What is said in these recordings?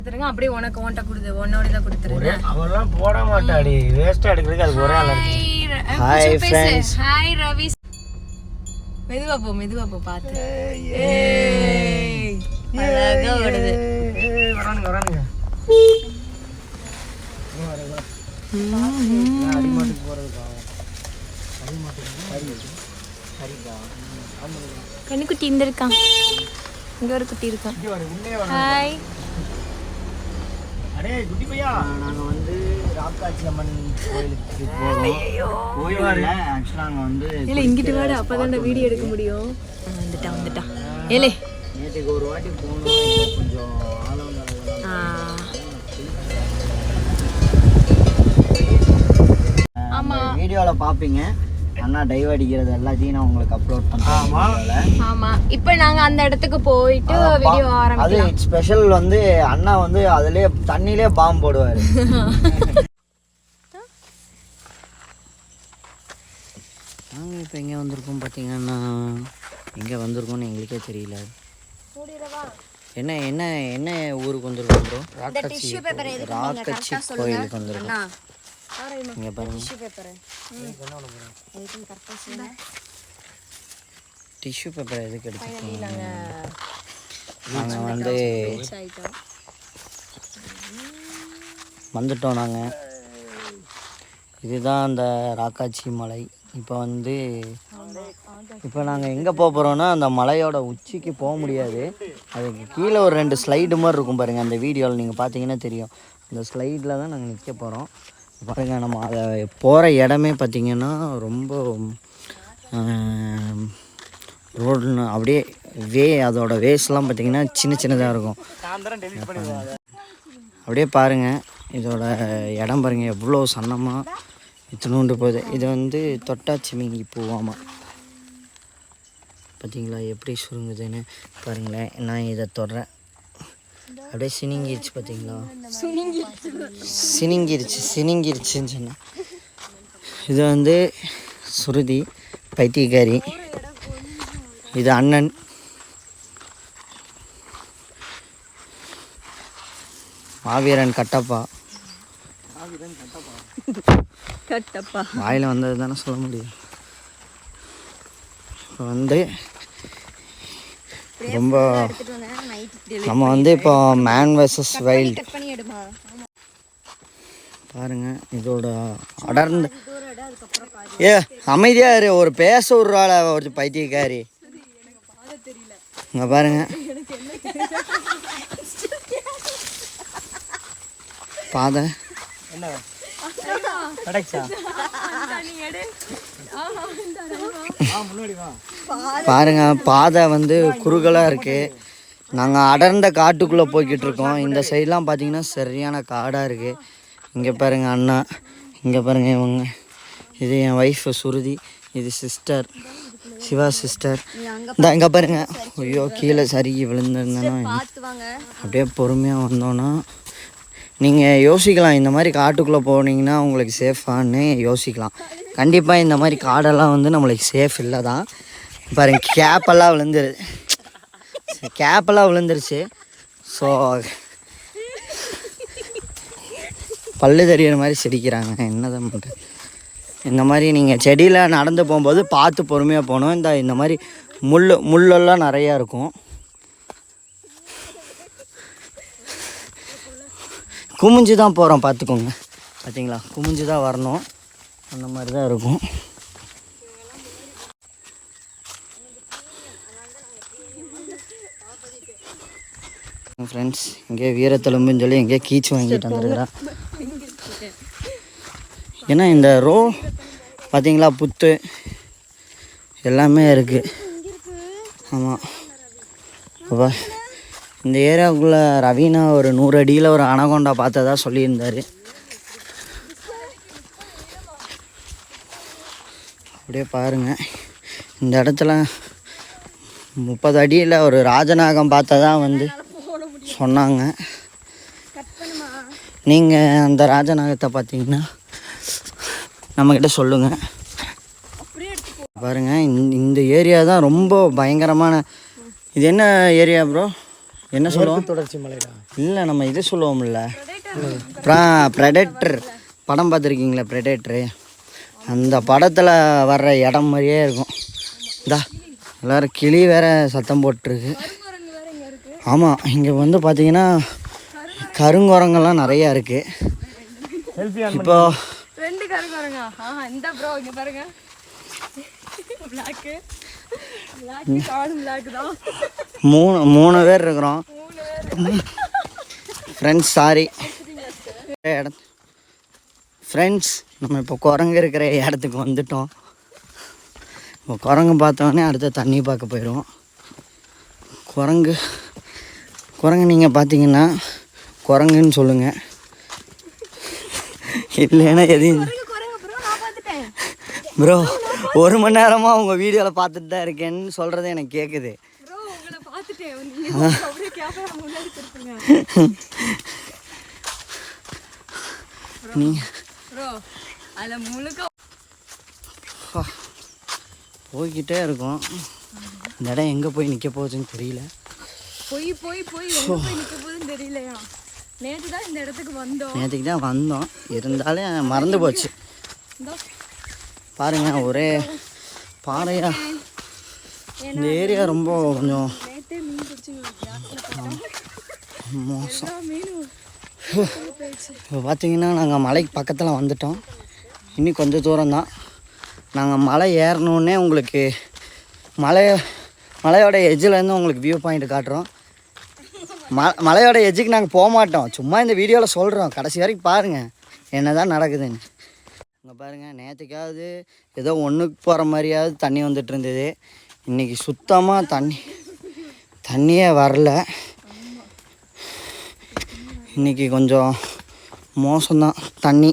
அப்படியே உனக்கு ஓட்ட கொடுத்து உன்னோட தான் கொடுத்துருங்க. அவெல்லாம் போட மாட்டாடி, வேஸ்டா எடுக்கிறதுக்கு அது ஒரே ஆள். Hi friends. ஹாய் ரவி. மெதுவா போ பாத்து. ஏய் அழகா ஓடுது. வரானுங்க அடிமாட்டுக்கு போறதுக்கா? கண்ணுக்குட்டி இந்த இருக்கான், இங்க ஒரு குட்டி இருக்கான். ஹாய். அடே குட்டி பையா, நாங்க வந்து ராக்காச்சி அம்மன் கோயிலுக்கு போறோம். கோயில்ல ஆக்சுவலா நாங்க வந்து இல்ல இங்கிட்டு வாடா, அப்பதான் வீடியோ எடுக்க முடியும். வந்துட்டான் ஏலே. நேற்றுக்கு ஒரு வாட்டி போனோம், கொஞ்சம் ஆமா வீடியோல பாப்பீங்க. அண்ணா டைவ் அடிக்கிறது எல்லாத்தையும் நான் உங்களுக்கு அப்லோட் பண்றேன். ஆமா இப்போ நாங்க அந்த இடத்துக்கு போயிட்டு வீடியோ ஆரம்பிக்கலாம். அது ஸ்பெஷல் வந்து அண்ணா வந்து அதுலயே தண்ணிலே பாம்பு போடுவாரு. நாங்க இப்போ எங்கே வந்திருக்கோம் பார்த்தீங்கன்னா, எங்கே வந்திருக்கோம்னு எங்களுக்கே தெரியல. என்ன என்ன என்ன ஊருக்கு வந்திருக்கோம் ப்ரோ? ராக்காச்சி கோயிலுக்கு வந்திருக்கோம். இங்கே பாருங்க, டிஷ்யூ பேப்பர் எதுக்கு எடுத்துக்கோங்க. நாங்கள் வந்து வந்துட்டோம். நாங்கள் இதுதான் அந்த ராக்காச்சி மலை. இப்போ நாங்கள் எங்கே போக போகிறோன்னா, அந்த மலையோட உச்சிக்கு போக முடியாது. அதுக்கு கீழே ஒரு 2 ஸ்லைடு மாதிரி இருக்கும் பாருங்கள். அந்த வீடியோவில் நீங்கள் பார்த்தீங்கன்னா தெரியும். அந்த ஸ்லைடில் தான் நாங்கள் நிற்க போகிறோம். பாருங்கள், நம்ம அதை போகிற இடமே பார்த்திங்கன்னா ரொம்ப ரோடுன்னு அப்படியே அதோட வேஸ்லாம் பார்த்திங்கன்னா சின்னதாக இருக்கும். அப்படியே பாருங்கள், இதோட இடம் பாருங்கள் எவ்வளோ சன்னமாக இத்தினோண்டு போகுது. இது வந்து தொட்டாச்சிமிங்கி பூவாமா. பார்த்தீங்களா எப்படி சுருங்குதுன்னு பாருங்களேன். நான் இதை தொடுறேன், அப்படியே சினிங்கிருச்சு. பார்த்தீங்களா, சினிங்கிருச்சுன்னு சொன்னேன். இது வந்து சுருதி பைத்தியக்காரி, இது அண்ணன். மாவீரன் கட்டப்பா. வாயில் வந்தது தானே சொல்ல முடியும். இப்போ வந்து ரொம்ப நம்ம வந்து இப்போ மேன் வர்சஸ் வைல்டு பாருங்க. இதோட அடர்ந்த அமைதியாக இரு, ஒரு பேச ஒரு ஆளை ஒரு பைத்தியக்காரி. இங்கே பாருங்க, பாதை பாருங்க. பாதை வந்து குறுகலாக இருக்குது. நாங்கள் அடர்ந்த காட்டுக்குள்ளே போய்கிட்டு இருக்கோம். இந்த சைட்லாம் பார்த்தீங்கன்னா சரியான காடாக இருக்குது. இங்கே பாருங்கள் அண்ணா, இங்கே பாருங்கள் இவங்க, இது என் ஒய்ஃபு சுருதி, இது சிஸ்டர் சிவா சிஸ்டர். இந்த இங்கே பாருங்கள், ஐயோ கீழே சருகி விழுந்திருந்தேன்னா. அப்படியே பொறுமையாக வந்தோன்னா நீங்கள் யோசிக்கலாம், இந்த மாதிரி காட்டுக்குள்ளே போனீங்கன்னா உங்களுக்கு சேஃபான்னு யோசிக்கலாம். கண்டிப்பாக இந்த மாதிரி காடெல்லாம் வந்து நம்மளுக்கு சேஃப் இல்லை தான். பாருங்கள், கேப்பெல்லாம் விழுந்துருச்சு. ஸோ பல்லு தெரியிற மாதிரி சிரிக்கிறாங்க. என்னதான் பண்ணுறது. இந்த மாதிரி நீங்கள் செடியில் நடந்து போகும்போது பார்த்து பொறுமையாக போகணும். இந்த மாதிரி முள்ளெல்லாம் நிறையா இருக்கும். குமிஞ்சு தான் போகிறோம், பார்த்துக்கோங்க. பார்த்தீங்களா, குமிஞ்சு தான் வரணும். அந்த மாதிரி தான் இருக்கும். ஃப்ரெண்ட்ஸ், இங்கே வீரத்தெலும்புன்னு சொல்லி எங்கேயோ கீச்சு வாங்கிட்டு வந்துருக்குறேன். ஏன்னா இந்த பார்த்தீங்களா, புத்து எல்லாமே இருக்குது. ஆமாம், அப்போ இந்த ஏரியாவுக்குள்ளே ரவீனா ஒரு 100 அடியில் ஒரு அனகொண்டா பார்த்ததா சொல்லியிருந்தார். அப்படியே பாருங்கள், இந்த இடத்துல 30 அடியில் ஒரு ராஜநாகம் பார்த்ததா வந்து சொன்னாங்க. நீங்கள் அந்த ராஜநாகத்தை பார்த்தீங்கன்னா நம்மக்கிட்ட சொல்லுங்கள். பாருங்கள், இந்த ஏரியா தான் ரொம்ப பயங்கரமான. இது என்ன ஏரியா ப்ரோ? என்ன சொல்லுவோம்? தொடர்ச்சி மலைடா. இல்லை, நம்ம இது சொல்லுவோம்ல, ப்ரெடேட்டர் படம் பார்த்துருக்கீங்களா? ப்ரெடேட்டரு அந்த படத்தில் வர்ற இடம் மாதிரியே இருக்கும். இந்தா எல்லோரும் கிளி வேற சத்தம் போட்டுருக்கு. ஆமாம், இங்கே வந்து பார்த்தீங்கன்னா கருங்குரங்கெல்லாம் நிறையா இருக்குது. இப்போ 2 கருங்குரங்க. இந்த ப்ரோ இங்கே பாருங்க. மூணு பேர் இருக்கிறோம் ஃப்ரெண்ட்ஸ். சாரி ஃப்ரெண்ட்ஸ், நம்ம இப்போ குரங்கு இருக்கிற இடத்துக்கு வந்துட்டோம். இப்போ குரங்கு பார்த்தோன்னே அடுத்த தண்ணி பார்க்க போயிடுவோம். குரங்கு நீங்கள் பார்த்தீங்கன்னா குரங்குன்னு சொல்லுங்கள், இல்லைன்னா எதையும். ப்ரோ 1 மணி நேரமாக உங்கள் வீடியோவில் பார்த்துட்டு தான் இருக்கேன்னு சொல்கிறது எனக்கு கேட்குது. போய்கிட்டே இருக்கும். இந்த இடம் எங்கே போய் நிற்க போகுதுன்னு தெரியல. தெரியலையா? நேற்றுக்கு தான் இந்த இடத்துக்கு வந்தோம், இருந்தாலும் மறந்து போச்சு. பாருங்க, ஒரே பாறையா. இந்த ஏரியா ரொம்ப கொஞ்சம் மோசம். இப்போ பார்த்தீங்கன்னா நாங்கள் மலைக்கு பக்கத்தில் வந்துட்டோம். இன்னும் கொஞ்சம் தூரம் தான். நாங்கள் மலை ஏறணுன்னே உங்களுக்கு மலையோட எஜ்ஜிலேருந்து உங்களுக்கு வியூ பாயிண்ட் காட்டுறோம். மலையோட எஜ்ஜுக்கு நாங்கள் போக மாட்டோம், சும்மா இந்த வீடியோவில் சொல்கிறோம். கடைசி வரைக்கும் பாருங்கள் என்ன தான் நடக்குதுன்னு. இங்கே பாருங்கள், நேற்றுக்காவது ஏதோ ஒன்றுக்கு போகிற மாதிரியாவது தண்ணி வந்துட்டு இருந்தது. இன்றைக்கி சுத்தமாக தண்ணியே வரல. இன்றைக்கி கொஞ்சம் மோசம்தான் தண்ணி.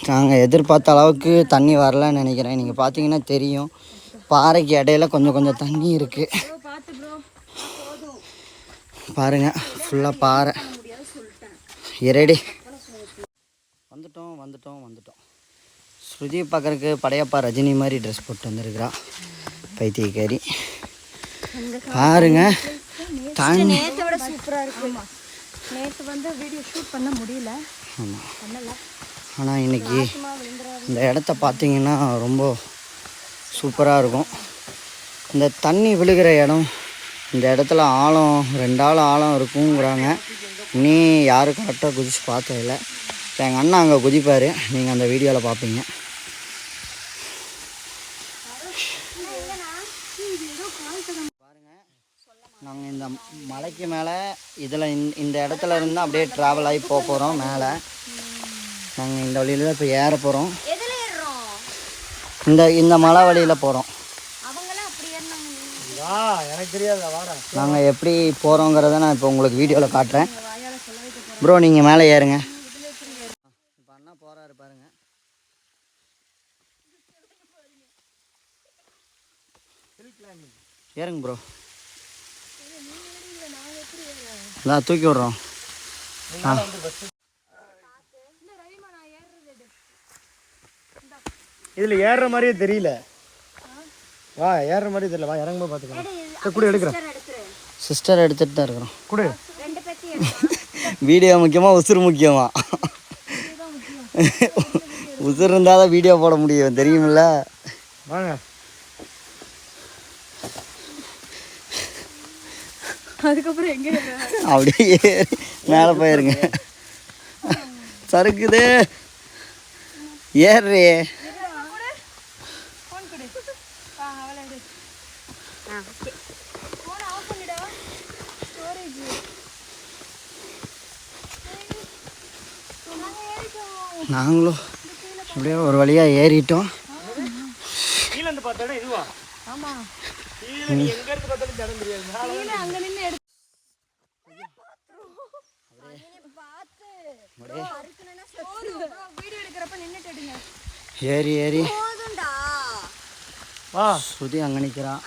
நாங்கள் எதிர்பார்த்த அளவுக்கு தண்ணி வரலன்னு நினைக்கிறேன். நீங்கள் பார்த்தீங்கன்னா தெரியும், பாறைக்கு இடையில கொஞ்சம் தண்ணி இருக்குது. பாருங்கள், ஃபுல்லாக பாறை. இரடி வந்துட்டோம். ஸ்ருதியை பார்க்குறக்கு படையப்பா ரஜினி மாதிரி ட்ரெஸ் போட்டு வந்துருக்குறா, பைத்தியக்காரி. பாருங்க, தண்ணி சூப்பராக இருக்கு. நேற்று வந்து வீடியோ ஷூட் பண்ண முடியல. ஆனால் இன்றைக்கி இந்த இடத்த பார்த்தீங்கன்னா ரொம்ப சூப்பராக இருக்கும். இந்த தண்ணி விழுகிற இடம், இந்த இடத்துல ஆழம் 2 ஆள் ஆழம் இருக்குங்கிறாங்க. நீ யாரும் கரெக்டாக குதிச்சு பார்த்ததில்ல. எங்கள் அண்ணா அங்கே குதிப்பார், நீங்கள் அந்த வீடியோவில் பார்ப்பீங்க. பாருங்கள், நாங்கள் இந்த மலைக்கு மேலே இதில் இந்த இடத்துல இருந்து அப்படியே ட்ராவல் ஆகி போகிறோம் மேலே. நாங்கள் இந்த வழியில் தான் இப்போ ஏற போகிறோம். இந்த மலை வழியில் போகிறோம். எனக்கு தெரியாது. நாங்கள் எப்படி போகிறோங்கிறத நான் இப்போ உங்களுக்கு வீடியோவில் காட்டுறேன். ப்ரோ நீங்கள் மேலே ஏறுங்க. இப்போ அண்ணா போகிறாரு பாருங்க. ஏறுங்க ப்ரோ. நான் தூக்கி விட்றோம். இதில் ஏறுற மாதிரியே தெரியல. வா, ஏறுற மாதிரி தெரியல. வா, இறங்கும்போது பார்த்துக்கலாம். கூட எடுக்கிறேன். சிஸ்டர் எடுத்துகிட்டு தான் இருக்கிறோம். கூட வீடியோ முக்கியமாக உசுறு முக்கியமா? உசுறு இருந்தால் தான் வீடியோ போட முடியும், தெரியுமில்ல? வாங்க. அதுக்கப்புறம் எங்கே அப்படியே மேலே போயிருங்க. சறுக்குது, ஏறு. நாங்களும் அப்படியே ஒரு வழியாக ஏறிட்டோம். ஏறி ஏறி வா, ஸ்ருதி அங்கே நிற்கிறான்.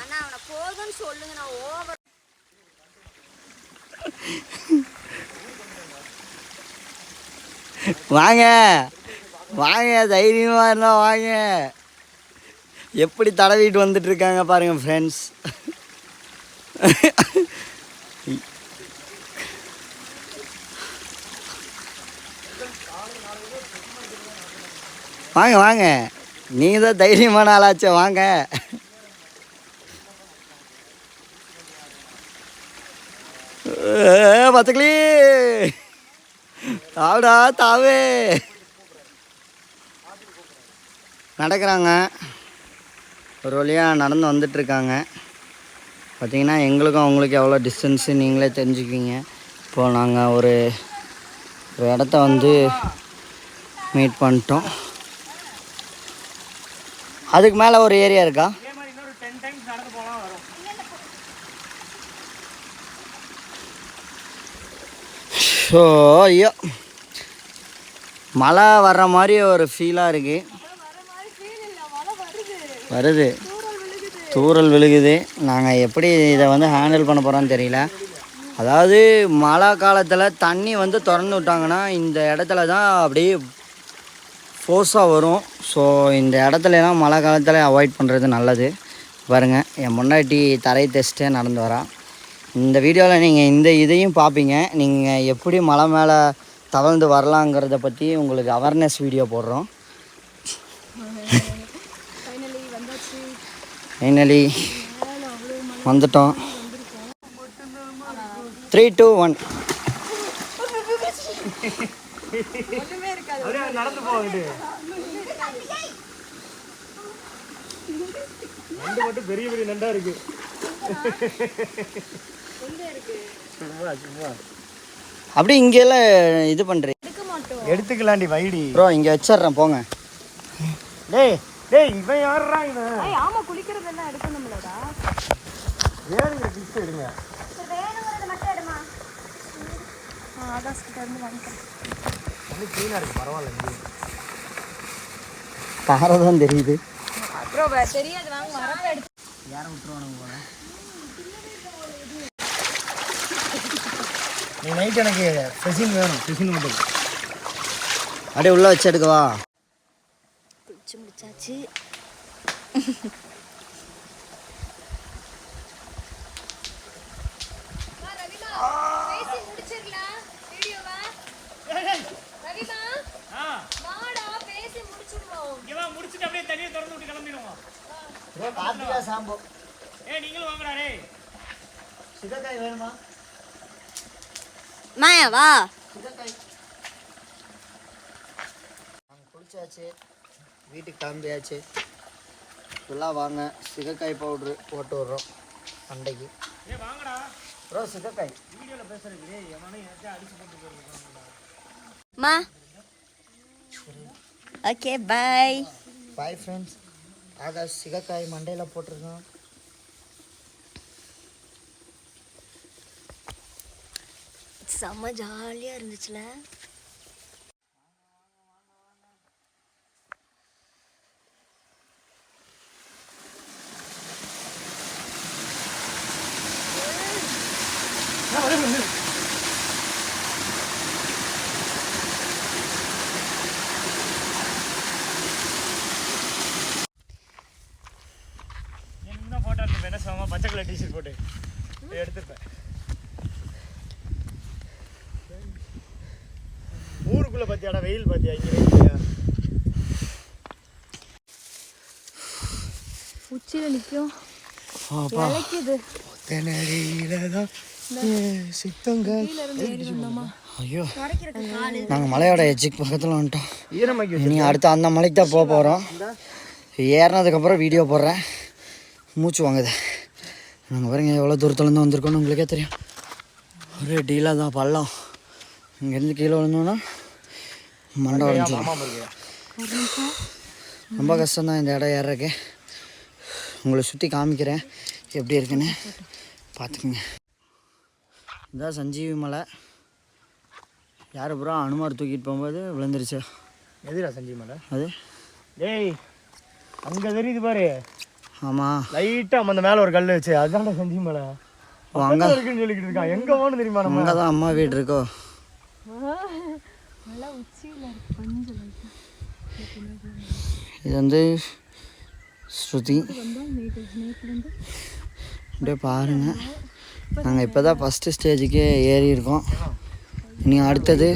வாங்க வாங்க, தைரியமாக இருந்தால் வாங்க. எப்படி தடவிட்டு வந்துட்டு இருக்காங்க பாருங்கள் ஃப்ரெண்ட்ஸ். வாங்க வாங்க, நீங்கள் தான் தைரியமான ஆளாச்சே, வாங்க. பச்சைக்கிளி தாவுடா தாவே நடக்கிறாங்க. ஒரு வழியாக நடந்து வந்துட்டுருக்காங்க. பார்த்திங்கன்னா எங்களுக்கும் அவங்களுக்கும் எவ்வளோ டிஸ்டன்ஸு நீங்களே தெரிஞ்சுக்குவீங்க. இப்போது நாங்கள் ஒரு இடத்த வந்து மீட் பண்ணிட்டோம். அதுக்கு மேலே ஒரு ஏரியா இருக்கா? ஸோ ஐயோ, மழை வர்ற மாதிரி ஒரு ஃபீலாக இருக்குது. வருது, தூறல் விழுகுது. நாங்கள் எப்படி இதை வந்து ஹேண்டில் பண்ண போகிறோன்னு தெரியல. அதாவது மழை காலத்தில் தண்ணி வந்து திறந்து விட்டாங்கன்னா இந்த இடத்துல தான் அப்படியே ஃபோர்ஸாக வரும். ஸோ இந்த இடத்துலலாம் மழை காலத்தில் அவாய்ட் பண்ணுறது நல்லது. பாருங்கள், என் முன்னாடி தரையை தெச்சிட்டே நடந்து வரான். இந்த வீடியோவில் நீங்கள் இந்த இதையும் பார்ப்பீங்க. நீங்கள் எப்படி மலை மேலே தவழ்ந்து வரலாங்கிறத பற்றி உங்களுக்கு அவேர்னஸ் வீடியோ போடுறோம். ஃபைனலி வந்துட்டோம். 3, 2, 1 நடந்து போகுது. நண்டு மட்டும் பெரிய பெரிய நண்டா இருக்கு. அப்படி இங்கெல்லாம் இது பண்ணுறேன். எடுத்துக்கலாண்டி வைடி ப்ரோ, இங்கே வச்சிட்றேன் போங்க. டேய் டேய், இவன் யாரா இவன்? ஆமா, குளிக்கிறதெல்லாம் எடுக்கணும்லடா. வேணுங்கிற டிப்ஸ் எடுங்க. வேணுங்கிறத மட்டும் எடுமா. ஆகாஷ் கிட்ட இருந்து வாங்கிக்கிறேன். அது க்ளீனாக இருக்கு, பரவாயில்ல. பாறை தான் தெரியுது ப்ரோ, தெரியாது வாங்க. வரப்ப எடுத்து யாரை விட்டுருவானுங்க போல. நீ நைட் எனக்கு ஃபெசின் வேணும், ஃபெசின் மட்டும். அப்படியே உள்ளே வச்சு எடுக்கவா? குளிச்சு முடிச்சாச்சு. சிகக்காய் வேணுமா? மாயா வா. நாங்கள் குளிச்சாச்சு, வீட்டுக்கு கிளம்பியாச்சு. ஃபுல்லாக வாங்க, சிகக்காய் பவுட்ரு போட்டு விட்றோம் அண்டைக்கு. ப்ரோ, சிகக்காய் வீடியோவில் பேசுகிறீங்க. மா ஓகே, பாய் பாய் ஃப்ரெண்ட்ஸ். ஆகாஷ் சிகக்காய் மண்டையில் போட்டிருக்கோம். செம்ம ஜாலியாக இருந்துச்சுல. என்ன போட்டோ எடுத்து என்ன சும்மா பச்சை கலர் டிஷர்ட் போட்டு எடுத்துப்பேன். ஊருக்குள்ள பார்த்தியாடா, வெயில் பார்த்தியா? இங்கே வெயில் உச்சியில் நிற்கும், இலைக்குது. ஐயோ, நாங்கள் மலையோட எஜ்ஜுக்கு பக்கத்தில் வந்துட்டோம். இனி அடுத்து அந்த மலைக்கு தான் போக போகிறோம். ஏறினதுக்கப்புறம் வீடியோ போடுறேன். மூச்சு வாங்குது. நாங்கள் பாருங்க எவ்வளோ தூரத்துலேருந்து வந்திருக்கோன்னு உங்களுக்கே தெரியும். ஒரே டீலாக தான் பள்ளம். இங்கேருந்து கீழே விழுந்தோன்னா மண்டை உடஞ்சிடும். ரொம்ப கஷ்டம்தான் இந்த இடம் ஏறுறக்கு. உங்களை சுற்றி காமிக்கிறேன் எப்படி இருக்குன்னு பார்த்துக்குங்க. இதுதான் சஞ்சீவி மலை. யார் ப்ரோ அனுமார் தூக்கிட்டு போகும்போது விழுந்துருச்சு. எதுடா சஞ்சீவி மலை? அது டேய், அங்கே தெரியுது பாரு. ஆமாம், லைட்டாக அந்த மேலே ஒரு கல் வச்சு, அதுதான்டா சஞ்சீவி மலை. அங்கே இருக்குன்னு சொல்லிக்கிட்டு இருக்கான். எங்கே போகணும் தெரியுமா? நம்ம அங்கே தான் அம்மா வீடு இருக்கோ. இது வந்து ஸ்ருதி. அப்படியே பாருங்கள், நாங்கள் இப்போ தான் ஃபஸ்ட்டு ஸ்டேஜுக்கே ஏறி இருக்கோம். இனி அடுத்தது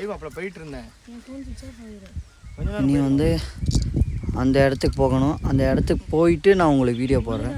லைவ் அப்பல போயிட்டு இருந்தேன். என் ஃபோன் சுவிட்ச் ஆஃப் ஆயிடும். இனி வந்து அந்த இடத்துக்கு போகணும். அந்த இடத்துக்கு போயிட்டு நான் உங்களுக்கு வீடியோ போடுறேன்.